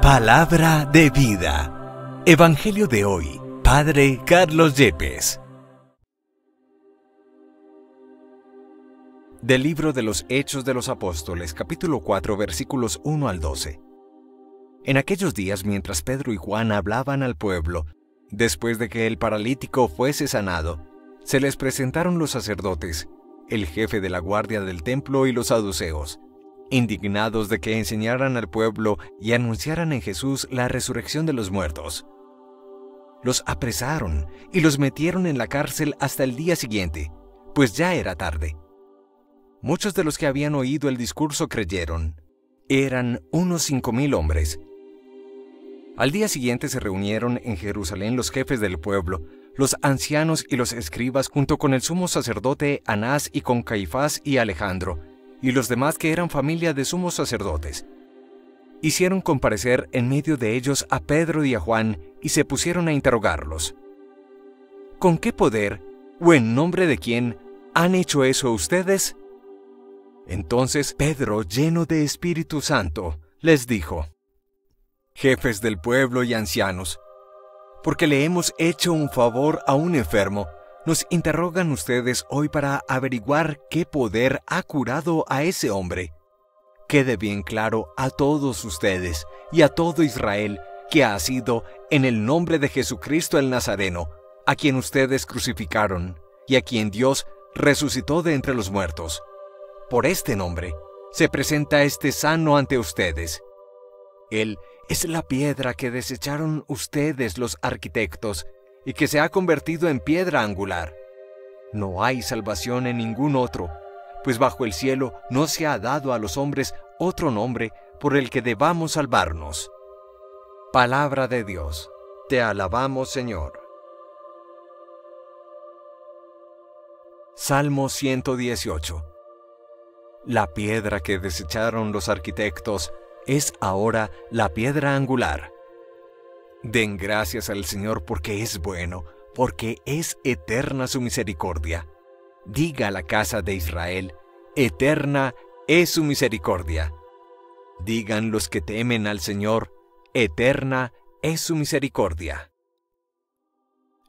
Palabra de vida. Evangelio de hoy. Padre Carlos Yepes. Del libro de los Hechos de los Apóstoles, capítulo 4, versículos 1 al 12. En aquellos días, mientras Pedro y Juan hablaban al pueblo, después de que el paralítico fuese sanado, se les presentaron los sacerdotes, el jefe de la guardia del templo y los saduceos, indignados de que enseñaran al pueblo y anunciaran en Jesús la resurrección de los muertos. Los apresaron y los metieron en la cárcel hasta el día siguiente, pues ya era tarde. Muchos de los que habían oído el discurso creyeron. Eran unos 5,000 hombres. Al día siguiente se reunieron en Jerusalén los jefes del pueblo, los ancianos y los escribas, junto con el sumo sacerdote Anás y con Caifás y Alejandro, y los demás que eran familia de sumos sacerdotes. Hicieron comparecer en medio de ellos a Pedro y a Juan, y se pusieron a interrogarlos. ¿Con qué poder, o en nombre de quién, han hecho eso ustedes? Entonces Pedro, lleno de Espíritu Santo, les dijo: Jefes del pueblo y ancianos, porque le hemos hecho un favor a un enfermo, nos interrogan ustedes hoy para averiguar qué poder ha curado a ese hombre. Quede bien claro a todos ustedes y a todo Israel que ha sido en el nombre de Jesucristo el Nazareno, a quien ustedes crucificaron y a quien Dios resucitó de entre los muertos. Por este nombre se presenta este sano ante ustedes. Él es la piedra que desecharon ustedes los arquitectos y que se ha convertido en piedra angular. No hay salvación en ningún otro, pues bajo el cielo no se ha dado a los hombres otro nombre por el que debamos salvarnos. Palabra de Dios. Te alabamos, Señor. Salmo 118. La piedra que desecharon los arquitectos es ahora la piedra angular. Den gracias al Señor porque es bueno, porque es eterna su misericordia. Diga a la casa de Israel: eterna es su misericordia. Digan los que temen al Señor: eterna es su misericordia.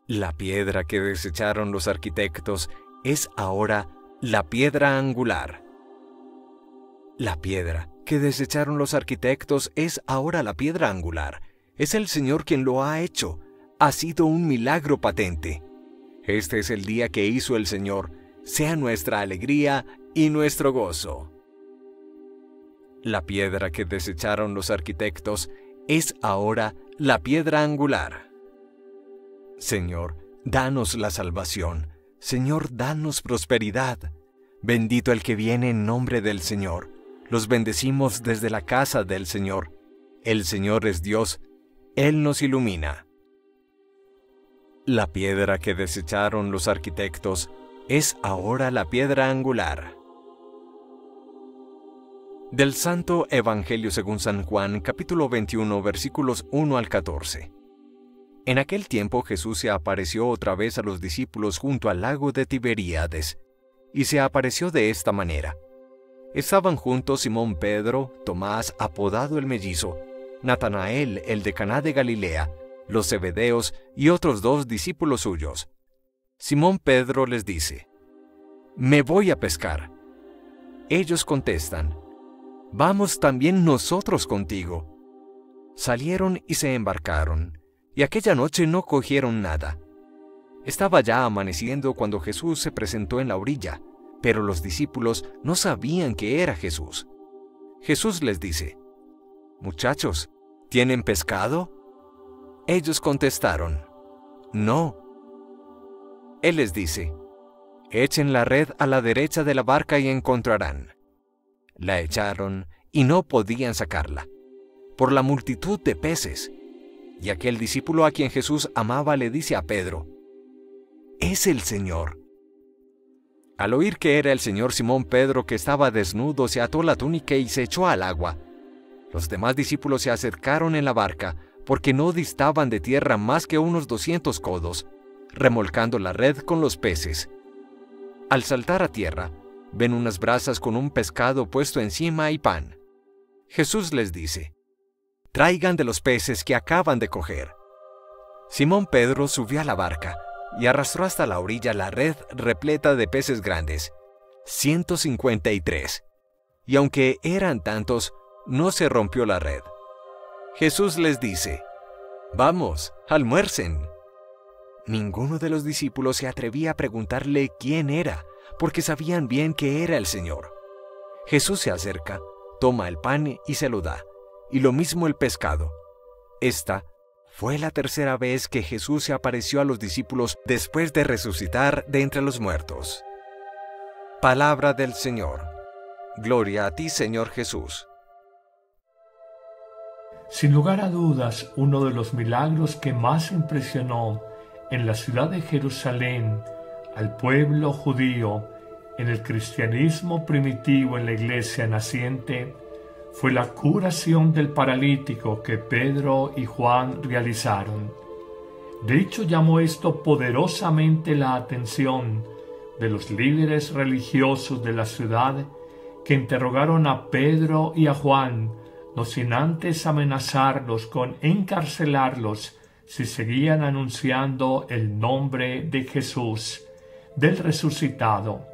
La piedra que desecharon los arquitectos es ahora la piedra angular. La piedra que desecharon los arquitectos es ahora la piedra angular. Es el Señor quien lo ha hecho. Ha sido un milagro patente. Este es el día que hizo el Señor. Sea nuestra alegría y nuestro gozo. La piedra que desecharon los arquitectos es ahora la piedra angular. Señor, danos la salvación. Señor, danos prosperidad. Bendito el que viene en nombre del Señor. Los bendecimos desde la casa del Señor. El Señor es Dios. Él nos ilumina. La piedra que desecharon los arquitectos es ahora la piedra angular. Del Santo Evangelio según San Juan, capítulo 21, versículos 1 al 14. En aquel tiempo Jesús se apareció otra vez a los discípulos junto al lago de Tiberíades, y se apareció de esta manera. Estaban juntos Simón Pedro, Tomás, apodado el Mellizo, Natanael, el de Caná de Galilea, los Zebedeos y otros 2 discípulos suyos. Simón Pedro les dice: «Me voy a pescar». Ellos contestan: «Vamos también nosotros contigo». Salieron y se embarcaron, y aquella noche no cogieron nada. Estaba ya amaneciendo cuando Jesús se presentó en la orilla, pero los discípulos no sabían que era Jesús. Jesús les dice: «Muchachos, ¿tienen pescado?». Ellos contestaron: «No». Él les dice: «Echen la red a la derecha de la barca y encontrarán». La echaron y no podían sacarla, por la multitud de peces. Y aquel discípulo a quien Jesús amaba le dice a Pedro: «Es el Señor». Al oír que era el Señor, Simón Pedro, que estaba desnudo, se ató la túnica y se echó al agua. Los demás discípulos se acercaron en la barca, porque no distaban de tierra más que unos 200 codos, remolcando la red con los peces. Al saltar a tierra, ven unas brasas con un pescado puesto encima y pan. Jesús les dice: traigan de los peces que acaban de coger. Simón Pedro subió a la barca y arrastró hasta la orilla la red repleta de peces grandes, 153. Y aunque eran tantos, no se rompió la red. Jesús les dice: «Vamos, almuercen». Ninguno de los discípulos se atrevía a preguntarle quién era, porque sabían bien que era el Señor. Jesús se acerca, toma el pan y se lo da, y lo mismo el pescado. Esta fue la tercera vez que Jesús se apareció a los discípulos después de resucitar de entre los muertos. Palabra del Señor. Gloria a ti, Señor Jesús. Sin lugar a dudas, uno de los milagros que más impresionó en la ciudad de Jerusalén al pueblo judío, en el cristianismo primitivo, en la iglesia naciente, fue la curación del paralítico que Pedro y Juan realizaron. De hecho, llamó esto poderosamente la atención de los líderes religiosos de la ciudad, que interrogaron a Pedro y a Juan, no sin antes amenazarlos con encarcelarlos si seguían anunciando el nombre de Jesús, del resucitado.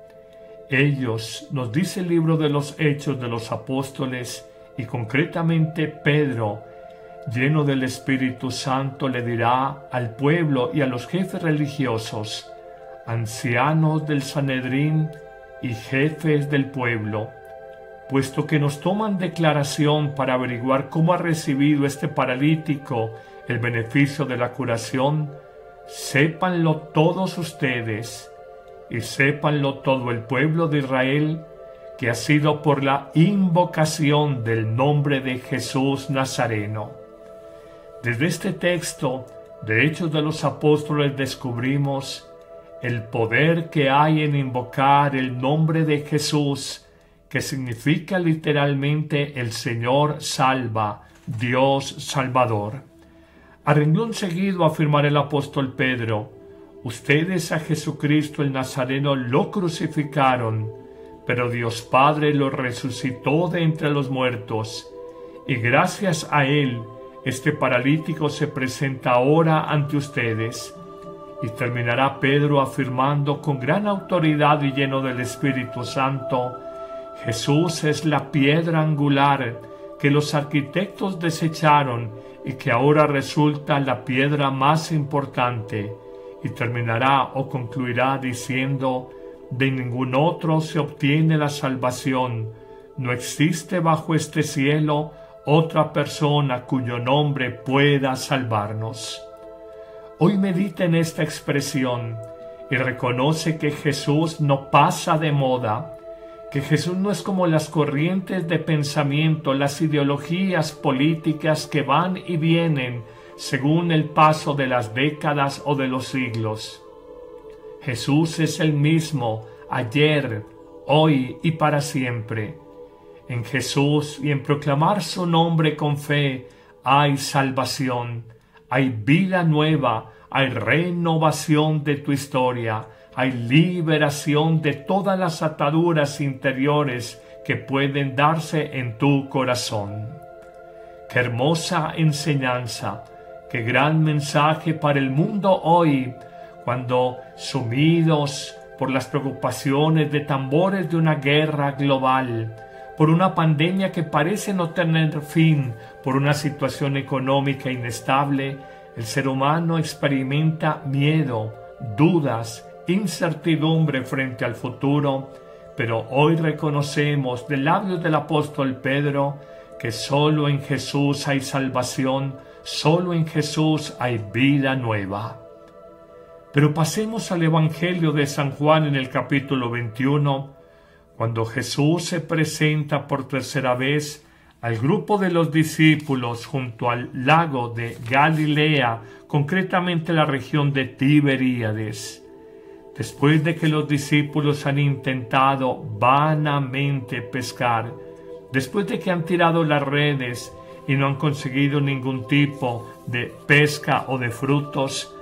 Ellos, nos dice el libro de los Hechos de los Apóstoles, y concretamente Pedro, lleno del Espíritu Santo, le dirá al pueblo y a los jefes religiosos, ancianos del Sanedrín y jefes del pueblo: puesto que nos toman declaración para averiguar cómo ha recibido este paralítico el beneficio de la curación, sépanlo todos ustedes y sépanlo todo el pueblo de Israel, que ha sido por la invocación del nombre de Jesús Nazareno. Desde este texto de Hechos de los Apóstoles descubrimos el poder que hay en invocar el nombre de Jesús, que significa literalmente el Señor salva, Dios salvador. A renglón seguido afirmará el apóstol Pedro: ustedes a Jesucristo el Nazareno lo crucificaron, pero Dios Padre lo resucitó de entre los muertos, y gracias a él este paralítico se presenta ahora ante ustedes. Y terminará Pedro afirmando con gran autoridad y lleno del Espíritu Santo: Jesús es la piedra angular que los arquitectos desecharon y que ahora resulta la piedra más importante. Y terminará o concluirá diciendo: de ningún otro se obtiene la salvación. No existe bajo este cielo otra persona cuyo nombre pueda salvarnos. Hoy medita en esta expresión y reconoce que Jesús no pasa de moda, que Jesús no es como las corrientes de pensamiento, las ideologías políticas que van y vienen según el paso de las décadas o de los siglos. Jesús es el mismo ayer, hoy y para siempre. En Jesús y en proclamar su nombre con fe hay salvación, hay vida nueva, hay renovación de tu historia, hay liberación de todas las ataduras interiores que pueden darse en tu corazón. Qué hermosa enseñanza, qué gran mensaje para el mundo hoy, cuando sumidos por las preocupaciones de tambores de una guerra global, por una pandemia que parece no tener fin, por una situación económica inestable, el ser humano experimenta miedo, dudas, incertidumbre frente al futuro, pero hoy reconocemos de labios del apóstol Pedro que solo en Jesús hay salvación, solo en Jesús hay vida nueva. Pero pasemos al Evangelio de San Juan en el capítulo 21, cuando Jesús se presenta por tercera vez al grupo de los discípulos junto al lago de Galilea, concretamente la región de Tiberíades. Después de que los discípulos han intentado vanamente pescar, después de que han tirado las redes y no han conseguido ningún tipo de pesca o de frutos,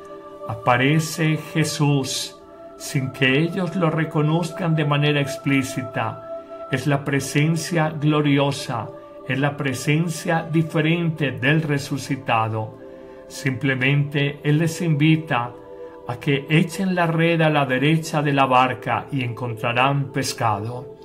aparece Jesús sin que ellos lo reconozcan de manera explícita. Es la presencia gloriosa, es la presencia diferente del resucitado. Simplemente Él les invita a que echen la red a la derecha de la barca y encontrarán pescado.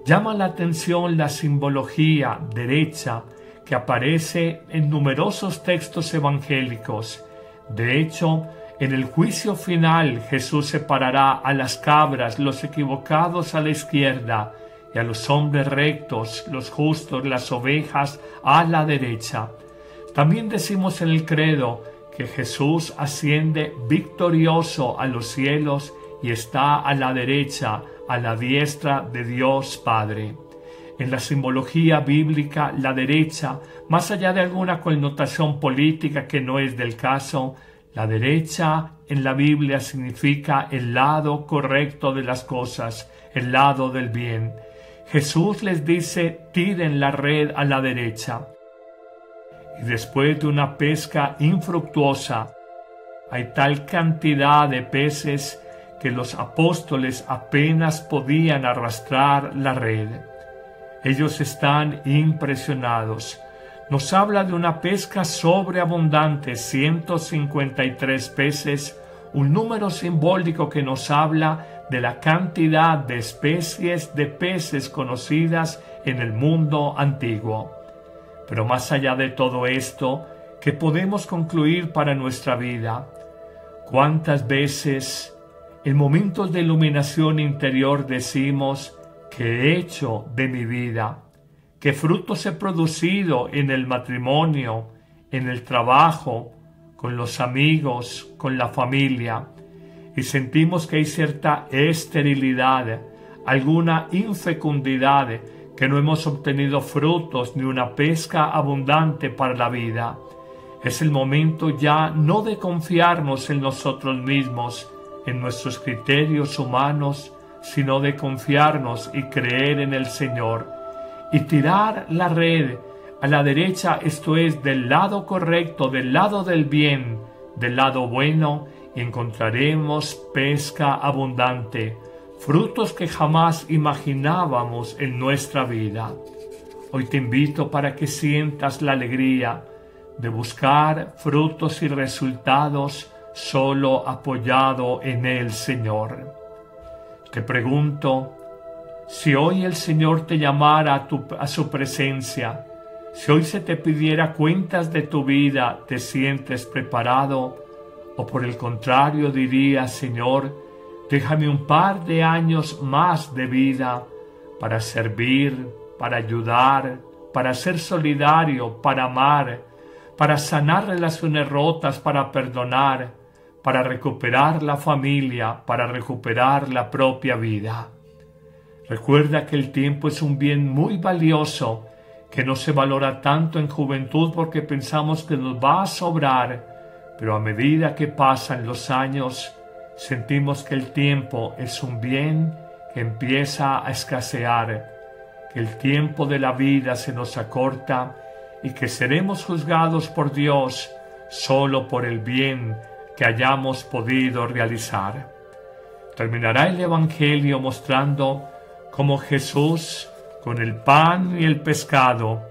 Llama la atención la simbología derecha que aparece en numerosos textos evangélicos. De hecho, en el juicio final Jesús separará a las cabras, los equivocados a la izquierda, y a los hombres rectos, los justos, las ovejas a la derecha. También decimos en el credo que Jesús asciende victorioso a los cielos y está a la derecha, a la diestra de Dios Padre. En la simbología bíblica, la derecha, más allá de alguna connotación política que no es del caso, la derecha en la Biblia significa el lado correcto de las cosas, el lado del bien. Jesús les dice: tiren la red a la derecha. Y después de una pesca infructuosa, hay tal cantidad de peces que los apóstoles apenas podían arrastrar la red. Ellos están impresionados. Nos habla de una pesca sobreabundante, 153 peces, un número simbólico que nos habla de la cantidad de especies de peces conocidas en el mundo antiguo. Pero más allá de todo esto, ¿qué podemos concluir para nuestra vida? ¿Cuántas veces en momentos de iluminación interior decimos: ¿qué he hecho de mi vida? ¿Qué frutos he producido en el matrimonio, en el trabajo, con los amigos, con la familia? Y sentimos que hay cierta esterilidad, alguna infecundidad, que no hemos obtenido frutos ni una pesca abundante para la vida. Es el momento ya no de confiarnos en nosotros mismos, en nuestros criterios humanos, sino de confiarnos y creer en el Señor y tirar la red a la derecha, esto es, del lado correcto, del lado del bien, del lado bueno, y encontraremos pesca abundante, frutos que jamás imaginábamos en nuestra vida. Hoy te invito para que sientas la alegría de buscar frutos y resultados solo apoyado en el Señor. Te pregunto, si hoy el Señor te llamara a su presencia, si hoy se te pidiera cuentas de tu vida, ¿te sientes preparado? O por el contrario dirías: Señor, déjame un par de años más de vida para servir, para ayudar, para ser solidario, para amar, para sanar relaciones rotas, para perdonar, para recuperar la familia, para recuperar la propia vida. Recuerda que el tiempo es un bien muy valioso, que no se valora tanto en juventud porque pensamos que nos va a sobrar, pero a medida que pasan los años, sentimos que el tiempo es un bien que empieza a escasear, que el tiempo de la vida se nos acorta y que seremos juzgados por Dios solo por el bien que hayamos podido realizar. Terminará el Evangelio mostrando cómo Jesús, con el pan y el pescado,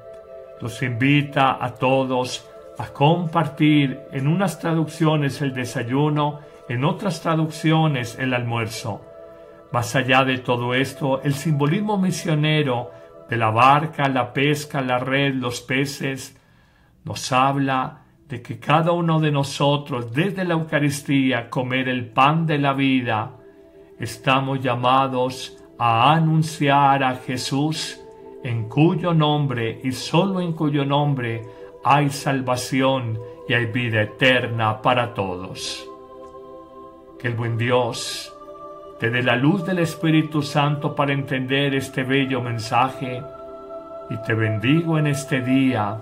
los invita a todos a compartir, en unas traducciones el desayuno, en otras traducciones el almuerzo. Más allá de todo esto, el simbolismo misionero de la barca, la pesca, la red, los peces, nos habla de que cada uno de nosotros, desde la Eucaristía, comer el pan de la vida, estamos llamados a anunciar a Jesús, en cuyo nombre y solo en cuyo nombre hay salvación y hay vida eterna para todos. Que el buen Dios te dé la luz del Espíritu Santo para entender este bello mensaje, y te bendigo en este día,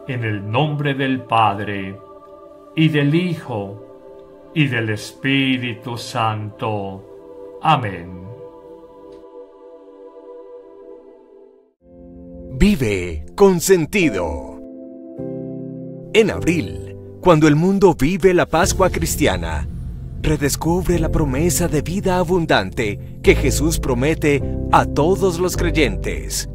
en el nombre del Padre, y del Hijo, y del Espíritu Santo. Amén. Vive con sentido. En abril, cuando el mundo vive la Pascua cristiana, redescubre la promesa de vida abundante que Jesús promete a todos los creyentes.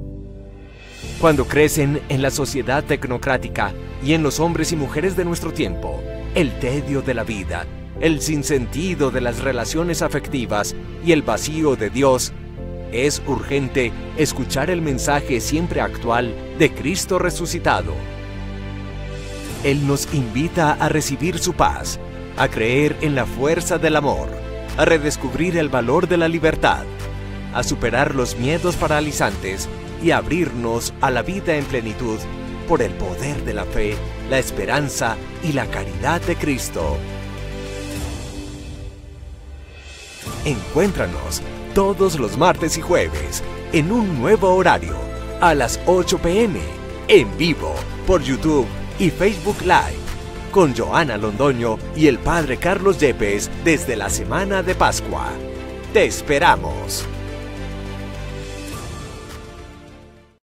Cuando crecen en la sociedad tecnocrática y en los hombres y mujeres de nuestro tiempo, el tedio de la vida, el sinsentido de las relaciones afectivas y el vacío de Dios, es urgente escuchar el mensaje siempre actual de Cristo resucitado. Él nos invita a recibir su paz, a creer en la fuerza del amor, a redescubrir el valor de la libertad, a superar los miedos paralizantes y a abrirnos a la vida en plenitud por el poder de la fe, la esperanza y la caridad de Cristo. Encuéntranos todos los martes y jueves en un nuevo horario, a las 8 p.m, en vivo por YouTube y Facebook Live, con Joana Londoño y el Padre Carlos Yepes desde la Semana de Pascua. ¡Te esperamos!